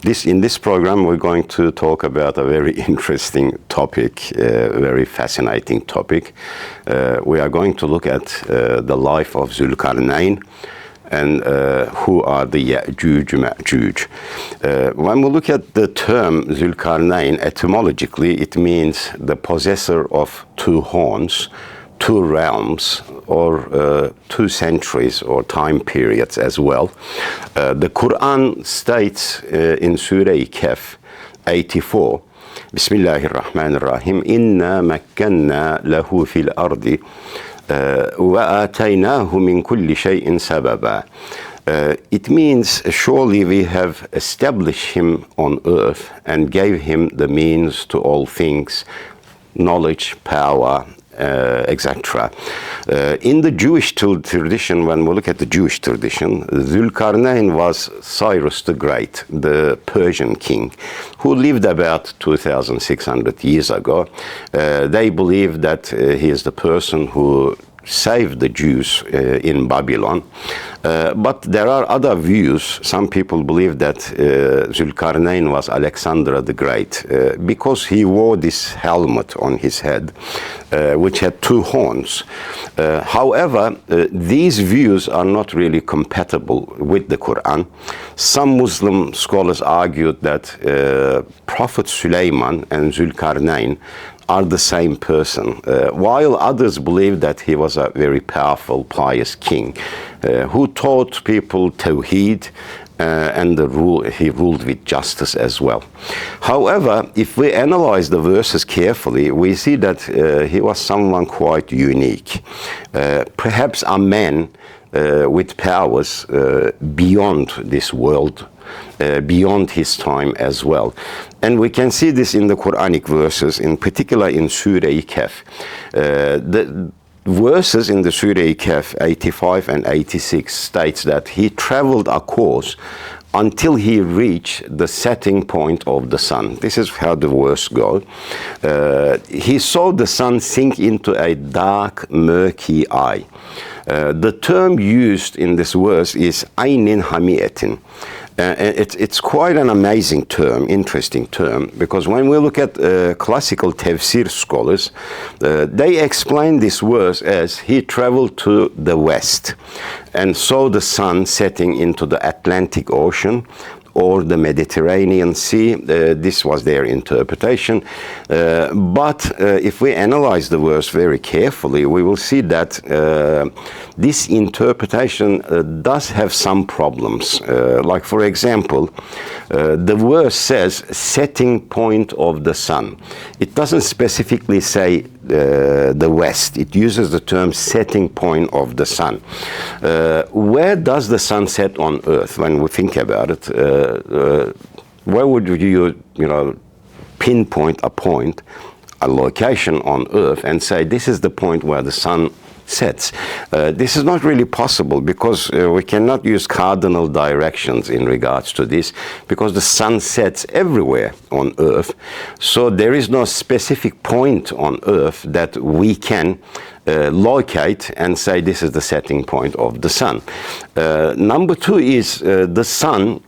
In this program, we're going to talk about a very interesting topic, very fascinating topic. We are going to look at the life of Dhul Qarnayn and who are the Yajuj and Majuj. When we look at the term Dhul Qarnayn, etymologically, it means the possessor of two horns, two realms, or 2 centuries or time periods as well. The Qur'an states in Surah Kahf 84, Bismillahirrahmanirrahim, Inna makkanna lahu fil ardi wa ataynahu min kulli shay'in sababa. It means, surely we have established him on earth and gave him the means to all things, knowledge, power, etc. In the Jewish tradition, when we look at the Jewish tradition, Dhul Qarnayn was Cyrus the Great, the Persian king, who lived about 2,600 years ago. They believe that he is the person who saved the Jews in Babylon. But there are other views. Some people believe that Dhul Qarnayn was Alexander the Great because he wore this helmet on his head, which had 2 horns. However, these views are not really compatible with the Quran. Some Muslim scholars argued that Prophet Sulaiman and Dhul Qarnayn are the same person, while others believe that he was a very powerful, pious king who taught people Tawheed, and he ruled with justice as well. However, if we analyze the verses carefully, we see that he was someone quite unique, perhaps a man with powers beyond this world, beyond his time as well. And we can see this in the Quranic verses, in particular in Surah Kahf. The verses in the Surah Kahf 85 and 86 states that he traveled a course until he reached the setting point of the sun. This is how the verse goes. He saw the sun sink into a dark, murky eye. The term used in this verse is Aynin Hami'etin. It's quite an amazing term, interesting term, because when we look at classical tafsir scholars, they explain this verse as he traveled to the west and saw the sun setting into the Atlantic Ocean or the Mediterranean Sea. This was their interpretation. But if we analyze the verse very carefully, we will see that this interpretation does have some problems. Like, for example, the verse says setting point of the sun. It doesn't specifically say the west. It uses the term setting point of the sun. Where does the sun set on earth? When we think about it, where would you pinpoint a location on earth and say this is the point where the sun sets? This is not really possible, because we cannot use cardinal directions in regards to this, because the sun sets everywhere on earth. So there is no specific point on earth that we can locate and say this is the setting point of the sun. Number 2 is the sun,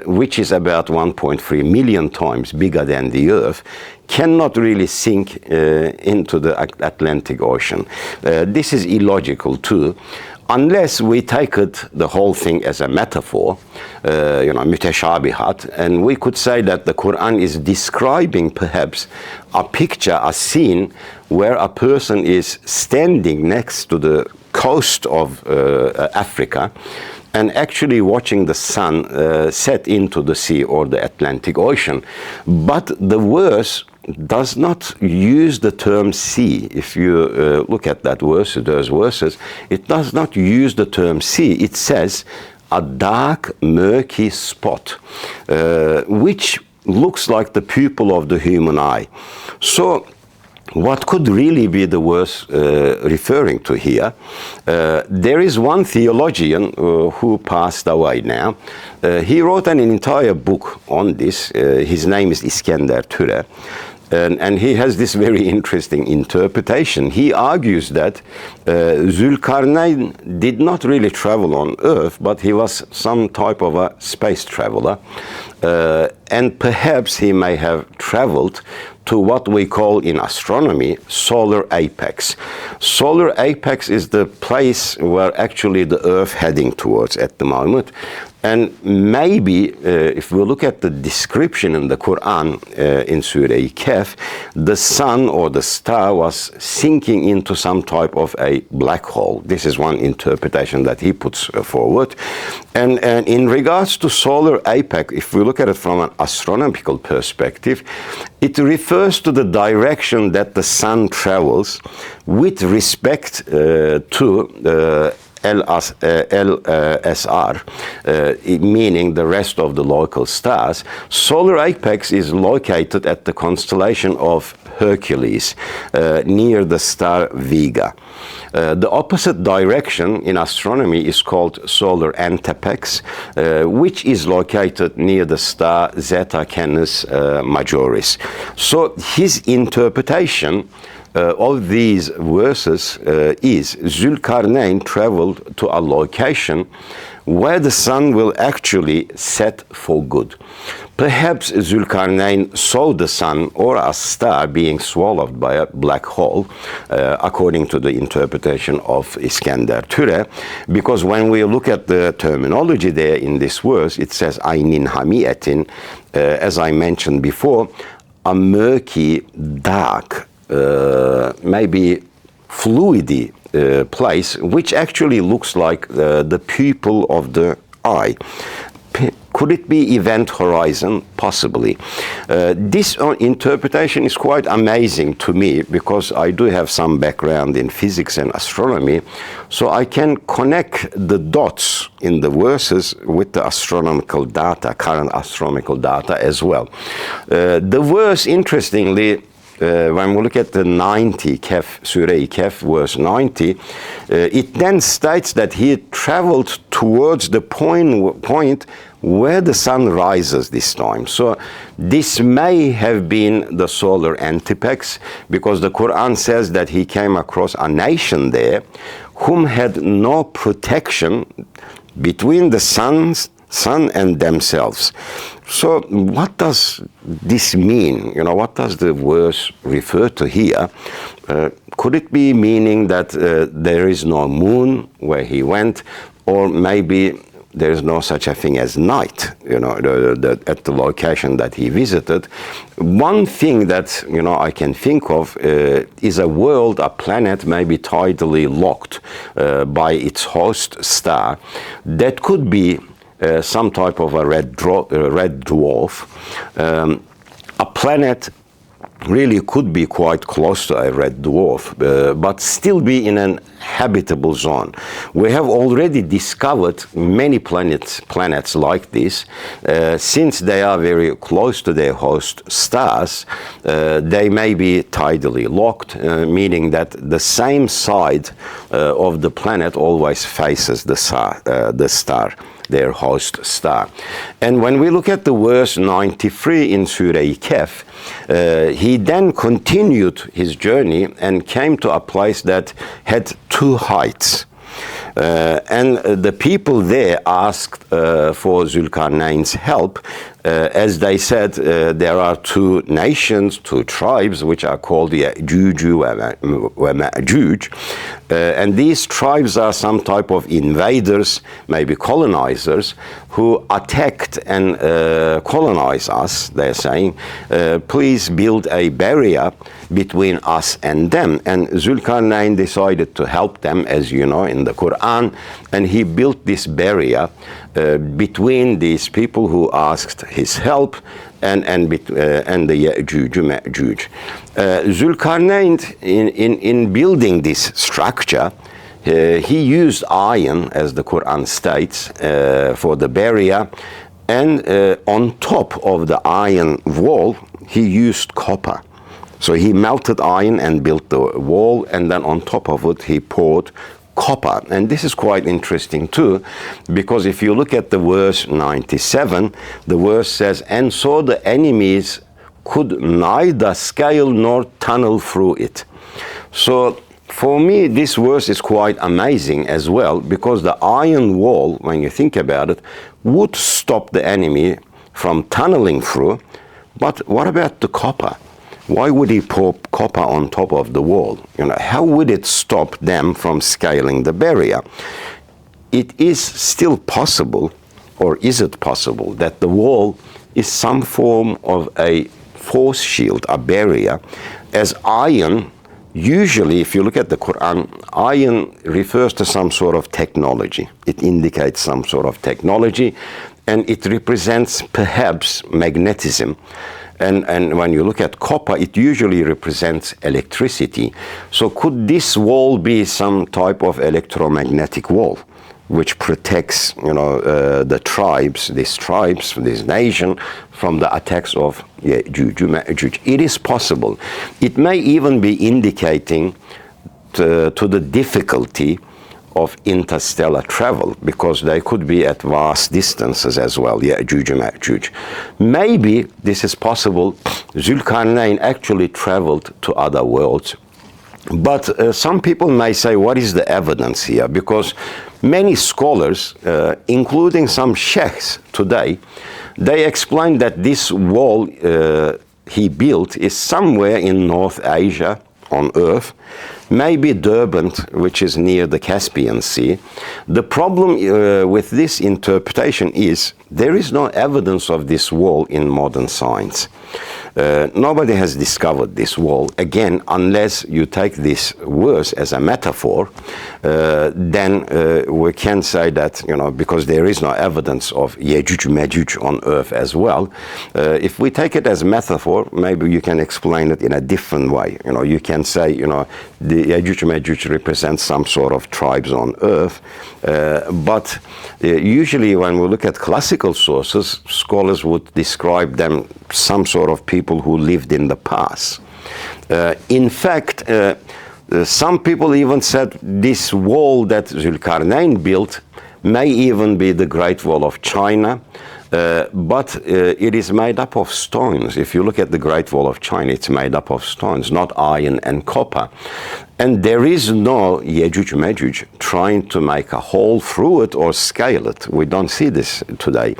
which is about 1.3 million times bigger than the earth, cannot really sink into the Atlantic Ocean. This is illogical too, unless we take the whole thing as a metaphor, mutashabihat, and we could say that the Quran is describing perhaps a picture, a scene, where a person is standing next to the coast of Africa and actually watching the sun set into the sea or the Atlantic Ocean. But the verse does not use the term sea. If you look at that verse, those verses, it does not use the term sea. It says a dark, murky spot, which looks like the pupil of the human eye. So what could really be the verse referring to here? There is one theologian who passed away now. He wrote an entire book on this. His name is Iskender Türe. And he has this very interesting interpretation. He argues that Dhul Qarnayn did not really travel on Earth, but he was some type of a space traveler. And perhaps he may have traveled to what we call in astronomy solar apex. Solar apex is the place where actually the Earth heading towards at the moment. And maybe if we look at the description in the Qur'an in Surah Kahf, the sun or the star was sinking into some type of a black hole. This is one interpretation that he puts forward. And in regards to solar apex, if we look at it from an astronomical perspective, it refers to the direction that the sun travels with respect to LSR, meaning the rest of the local stars. Solar apex is located at the constellation of Hercules, near the star Vega. The opposite direction in astronomy is called solar antepex, which is located near the star Zeta Canis Majoris. So his interpretation of these verses is Dhul Qarnayn traveled to a location where the sun will actually set for good. Perhaps Dhul Qarnayn saw the sun or a star being swallowed by a black hole, according to the interpretation of Iskender Türe, because when we look at the terminology there in this verse, it says Aynin Hamiyetin, as I mentioned before, a murky, dark, maybe fluidy place, which actually looks like the pupil of the eye. Could it be event horizon? Possibly. This interpretation is quite amazing to me because I do have some background in physics and astronomy, so I can connect the dots in the verses with the astronomical data, current astronomical data as well. The verse, interestingly, when we look at the 90, Surah Kahf, verse 90, it then states that he traveled towards the point where the sun rises this time. So this may have been the solar antepex, because the Quran says that he came across a nation there whom had no protection between the sun and themselves. So what does this mean? You know, what does the verse refer to here? Could it be meaning that there is no moon where he went, or maybe there is no such a thing as night, you know, at the location that he visited? One thing that, you know, I can think of is a world, a planet maybe tidally locked by its host star. That could be some type of a red dwarf. A planet really could be quite close to a red dwarf, but still be in an habitable zone. We have already discovered many planets like this. Since they are very close to their host stars, they may be tidally locked, meaning that the same side of the planet always faces the star, their host star. And when we look at the verse 93 in Surah Kahf, he then continued his journey and came to a place that had two heights. And the people there asked for Dhul Qarnayn's help, as they said there are two nations, two tribes, which are called Yajuj and Majuj, and these tribes are some type of invaders, maybe colonizers, who attacked and colonized us. They're saying, please build a barrier between us and them. And Dhul Qarnayn decided to help them, as you know, in the Quran, and he built this barrier between these people who asked his help and the Yajuj and Majuj. Dhul Qarnayn, in building this structure, he used iron, as the Quran states, for the barrier, and on top of the iron wall, he used copper. So he melted iron and built the wall, and then on top of it, he poured copper. And this is quite interesting too, because if you look at the verse 97, the verse says, and so the enemies could neither scale nor tunnel through it. So for me, this verse is quite amazing as well, because the iron wall, when you think about it, would stop the enemy from tunneling through. But what about the copper? Why would he pour copper on top of the wall? How would it stop them from scaling the barrier? It is still possible, or is it possible, that the wall is some form of a force shield, a barrier, as iron, usually, if you look at the Qur'an, iron refers to some sort of technology. It indicates some sort of technology, and it represents perhaps magnetism. And when you look at copper, it usually represents electricity. So could this wall be some type of electromagnetic wall, which protects, the tribes, this nation, from the attacks of Yajuj and Majuj? It is possible. It may even be indicating to the difficulty of interstellar travel, because they could be at vast distances as well, Yajuj and Majuj. Maybe this is possible. Dhul Qarnayn actually traveled to other worlds. But some people may say, what is the evidence here? Because many scholars, including some sheikhs today, they explain that this wall he built is somewhere in North Asia on Earth, maybe Derbent, which is near the Caspian Sea. The problem with this interpretation is there is no evidence of this wall in modern science. Nobody has discovered this wall. Again, unless you take this verse as a metaphor, then we can say that, because there is no evidence of Yajuj and Majuj on Earth as well. If we take it as metaphor, maybe you can explain it in a different way. You can say, the Yajuj and Majuj represents some sort of tribes on Earth. But usually when we look at classical sources, scholars would describe them some sort of people who lived in the past. In fact, some people even said this wall that Dhul Qarnayn built may even be the Great Wall of China, but it is made up of stones. If you look at the Great Wall of China, it's made up of stones, not iron and copper. And there is no Yajuj and Majuj trying to make a hole through it or scale it. We don't see this today.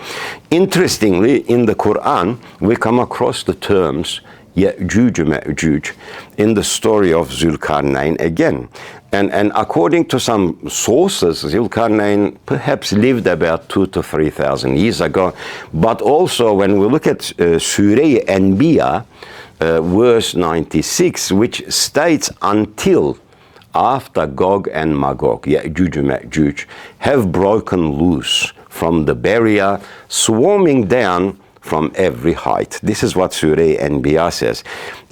Interestingly, in the Qur'an, we come across the terms Yajuj and Majuj in the story of Dhul Qarnayn again. And according to some sources, Dhul Qarnayn perhaps lived about 2,000 to 3,000 years ago. But also when we look at Surah Anbiya, verse 96, which states until after Gog and Magog, Yajuj and Majuj, have broken loose from the barrier, swarming down from every height. This is what Surah Anbiya says.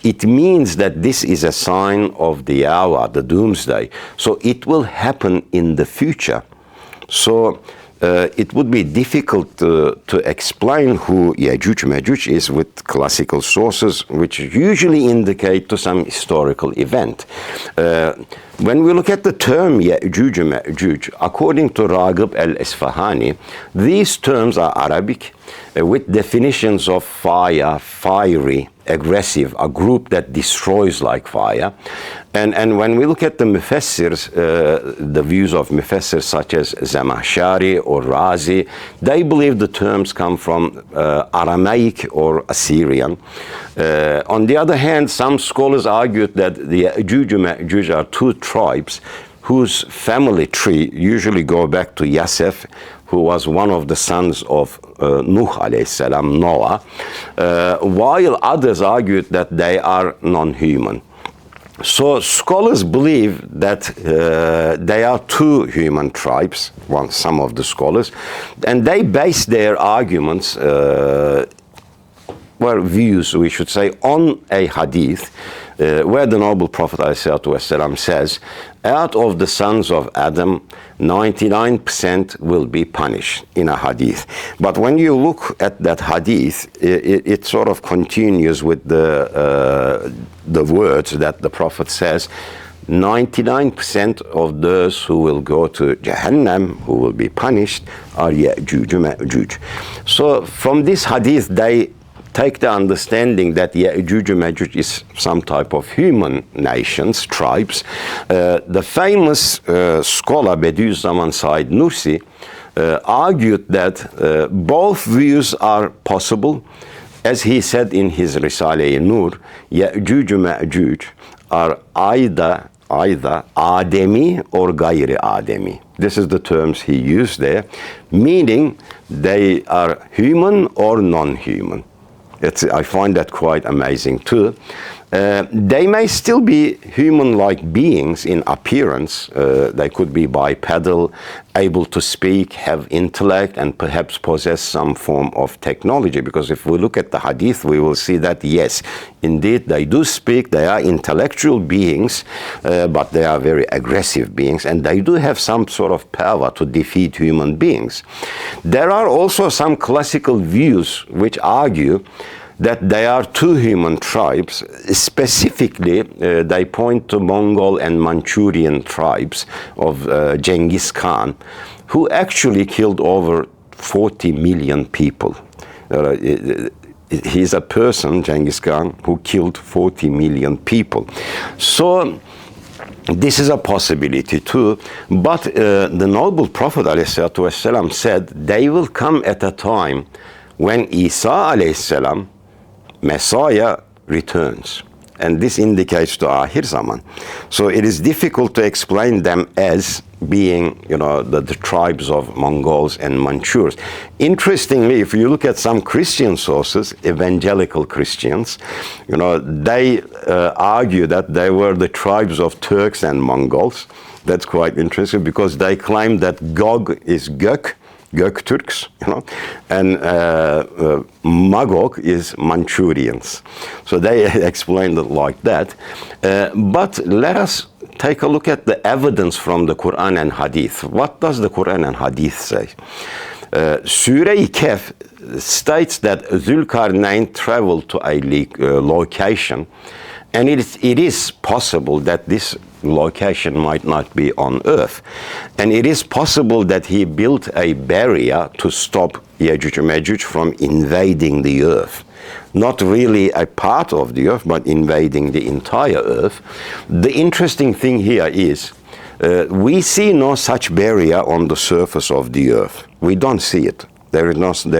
It means that this is a sign of the hour, the doomsday. So it will happen in the future. So it would be difficult to explain who Yajuj and Majuj is with classical sources, which usually indicate to some historical event. When we look at the term Yajuj and Majuj, according to Raghib al-Isfahani, these terms are Arabic with definitions of fire, fiery, aggressive, a group that destroys like fire. And when we look at the Mufassirs, the views of Mufassirs such as Zamahshari or Razi, they believe the terms come from Aramaic or Assyrian. On the other hand, some scholars argued that the Yajuj and Majuj are two tribes whose family tree usually go back to Yasef, who was one of the sons of Nuh alayhi salam, Noah, while others argued that they are non-human. So scholars believe that they are two human tribes, some of the scholars, and they base their arguments, views, we should say, on a hadith, where the noble Prophet ﷺ says, out of the sons of Adam, 99% will be punished, in a hadith. But when you look at that hadith, it sort of continues with the words that the Prophet says, 99% of those who will go to Jahannam, who will be punished, are Yajuj and Majuj. So from this hadith, they take the understanding that Yajuj and Majuj is some type of human nations, tribes, the famous scholar Bediüzzaman Said Nursi argued that both views are possible. As he said in his Risale-i-Nur, Yajuj and Majuj are either Ademi or Gayri Ademi. This is the terms he used there, meaning they are human or non-human. I find that quite amazing too. They may still be human-like beings in appearance. They could be bipedal, able to speak, have intellect, and perhaps possess some form of technology. Because if we look at the hadith, we will see that, yes, indeed, they do speak. They are intellectual beings, but they are very aggressive beings, and they do have some sort of power to defeat human beings. There are also some classical views which argue that they are two human tribes. Specifically, they point to Mongol and Manchurian tribes of Genghis Khan, who actually killed over 40 million people. He's a person, Genghis Khan, who killed 40 million people. So this is a possibility too, but the noble Prophet ﷺ said they will come at a time when Isa ﷺ, Messiah, returns. And this indicates to Akhir Zaman. So it is difficult to explain them as being, the tribes of Mongols and Manchurs. Interestingly, if you look at some Christian sources, evangelical Christians, they argue that they were the tribes of Turks and Mongols. That's quite interesting because they claim that Gog is Gök Turks, and Magog is Manchurians. So they explained it like that. But let us take a look at the evidence from the Quran and Hadith. What does the Quran and Hadith say? Surah-i Kahf states that Dhul Qarnayn traveled to a location, and it is possible that this location might not be on Earth. And it is possible that he built a barrier to stop Yajuj and Majuj from invading the Earth. Not really a part of the Earth, but invading the entire Earth. The interesting thing here is we see no such barrier on the surface of the Earth. We don't see it. There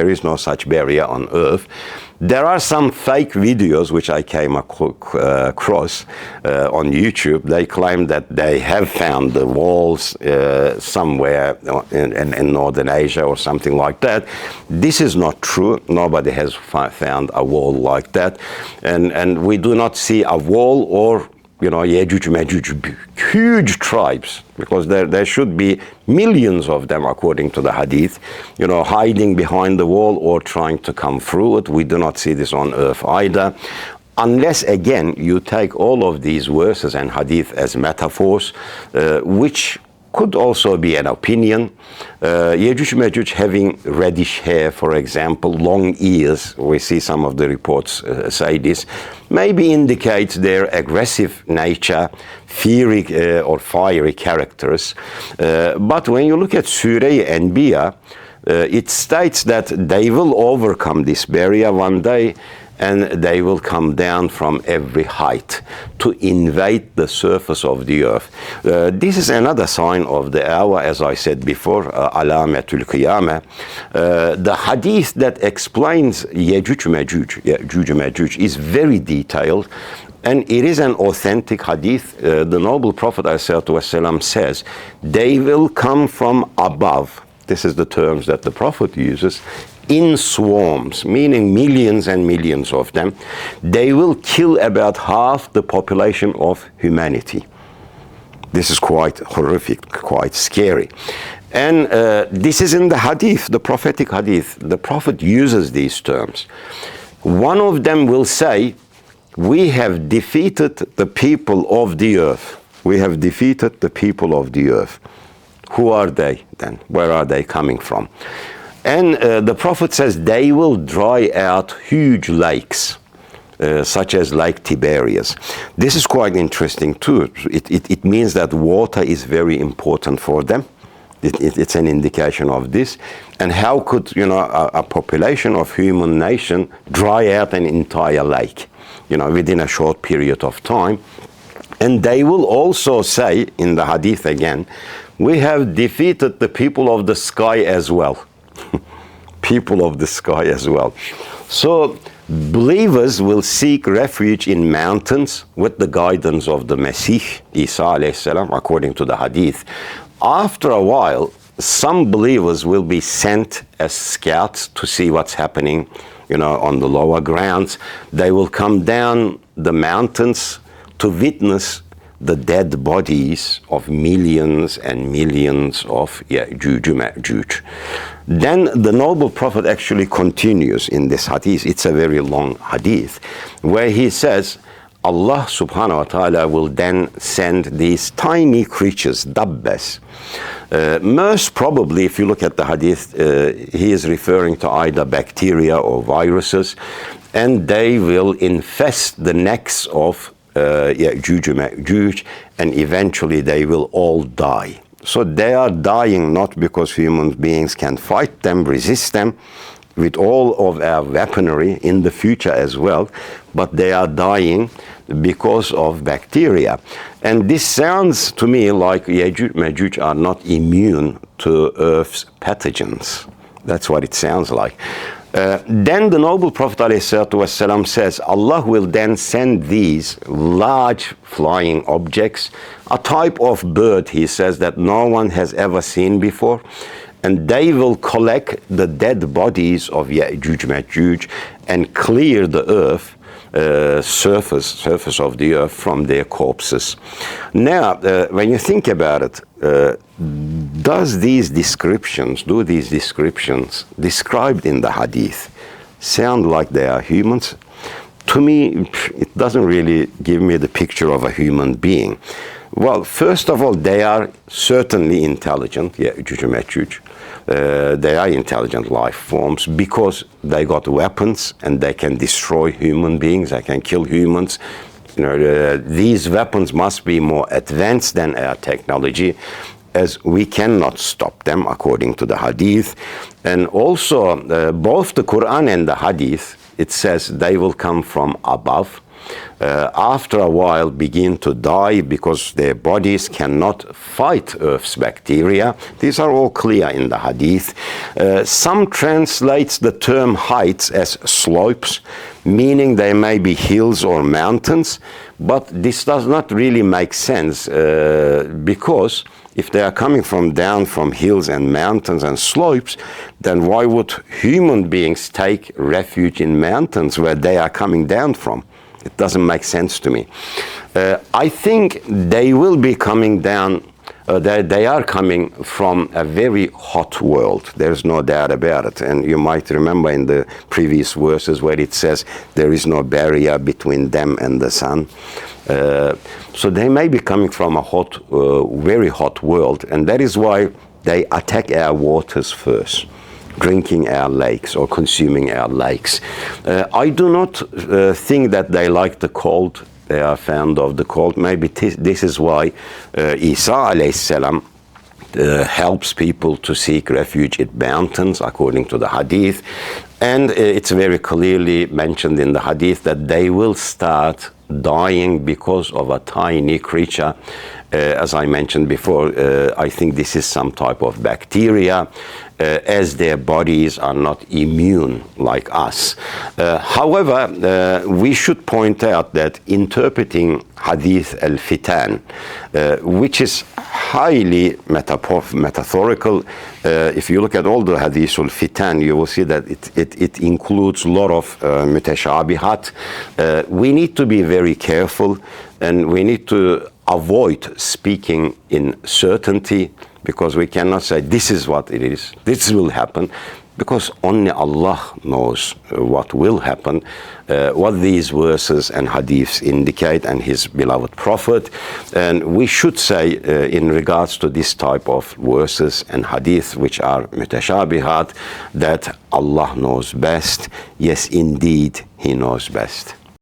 is no such barrier on Earth. There are some fake videos which I came across on YouTube. They claim that they have found the walls somewhere in Northern Asia or something like that. This is not true. Nobody has found a wall like that. And we do not see a wall or Yajuj and Majuj, huge tribes, because there should be millions of them, according to the hadith, hiding behind the wall or trying to come through it. We do not see this on Earth either. Unless, again, you take all of these verses and hadith as metaphors, which could also be an opinion. Yajuj and Majuj having reddish hair, for example, long ears, we see some of the reports say this, maybe indicates their aggressive nature, fiery or fiery characters. But when you look at Surah Anbiya, it states that they will overcome this barrier one day, and they will come down from every height to invade the surface of the earth. This is another sign of the hour, as I said before, Alamatul Qiyamah. The hadith that explains Yajuj and Majuj is very detailed, and it is an authentic hadith. The noble Prophet ﷺ says, they will come from above. This is the terms that the Prophet uses, in swarms, meaning millions and millions of them. They will kill about half the population of humanity. This is quite horrific, quite scary. And this is in the hadith, the prophetic hadith. The Prophet uses these terms. One of them will say, we have defeated the people of the earth. We have defeated the people of the earth. Who are they then? Where are they coming from? And the Prophet says they will dry out huge lakes, such as Lake Tiberias. This is quite interesting too. It means that water is very important for them. It's an indication of this. And how could, a population of human nation dry out an entire lake, within a short period of time? And they will also say in the hadith again, we have defeated the people of the sky as well. People of the sky as well. So believers will seek refuge in mountains with the guidance of the Masih, Isa alayhi salam, according to the hadith. After a while, some believers will be sent as scouts to see what's happening, on the lower grounds. They will come down the mountains to witness the dead bodies of millions and millions of Yajuj and Majuj. Then the noble prophet actually continues in this hadith. It's a very long hadith, where he says, Allah subhanahu wa ta'ala will then send these tiny creatures, dabbas. Most probably, if you look at the hadith, he is referring to either bacteria or viruses, and they will infest the necks of Yajuj and Majuj, and eventually they will all die. So they are dying not because human beings can fight them, resist them, with all of our weaponry in the future as well, but they are dying because of bacteria. And this sounds to me like Yajuj and Majuj are not immune to Earth's pathogens. That's what it sounds like. Then the noble Prophet ﷺ says, Allah will then send these large flying objects, a type of bird, he says, that no one has ever seen before, and they will collect the dead bodies of Yajuj and Majuj and clear the earth, surface of the earth from their corpses. Now, when you think about it, do these descriptions described in the hadith sound like they are humans? To me, it doesn't really give me the picture of a human being. Well, first of all, they are certainly intelligent, Yajuj and Majuj. They are intelligent life forms because they got weapons and they can destroy human beings, they can kill humans. These weapons must be more advanced than our technology, as we cannot stop them according to the hadith. And also, both the Qur'an and the hadith, it says they will come from above. After a while begin to die because their bodies cannot fight Earth's bacteria. These are all clear in the hadith. Some translates the term heights as slopes, meaning they may be hills or mountains, but this does not really make sense because if they are coming down from hills and mountains and slopes, then why would human beings take refuge in mountains where they are coming down from? It doesn't make sense to me. I think they will be coming down, they are coming from a very hot world. There's no doubt about it. And you might remember in the previous verses where it says there is no barrier between them and the sun. So they may be coming from a hot, very hot world. And that is why they attack our waters first, drinking our lakes or consuming our lakes. I do not think that they like the cold. They are fond of the cold. Maybe this is why Isa alayhi salam helps people to seek refuge in mountains, according to the hadith. And it's very clearly mentioned in the hadith that they will start dying because of a tiny creature. As I mentioned before, I think this is some type of bacteria, as their bodies are not immune like us. However, we should point out that interpreting Hadith al-Fitan, which is highly metaphorical, if you look at all the Hadith al-Fitan, you will see that it includes a lot of mutashabihat. We need to be very careful, and we need to avoid speaking in certainty, because we cannot say this is what it is, this will happen, because only Allah knows what will happen, what these verses and hadiths indicate, and His beloved Prophet. And we should say in regards to this type of verses and hadiths which are mutashabihat, that Allah knows best. Yes, indeed, He knows best.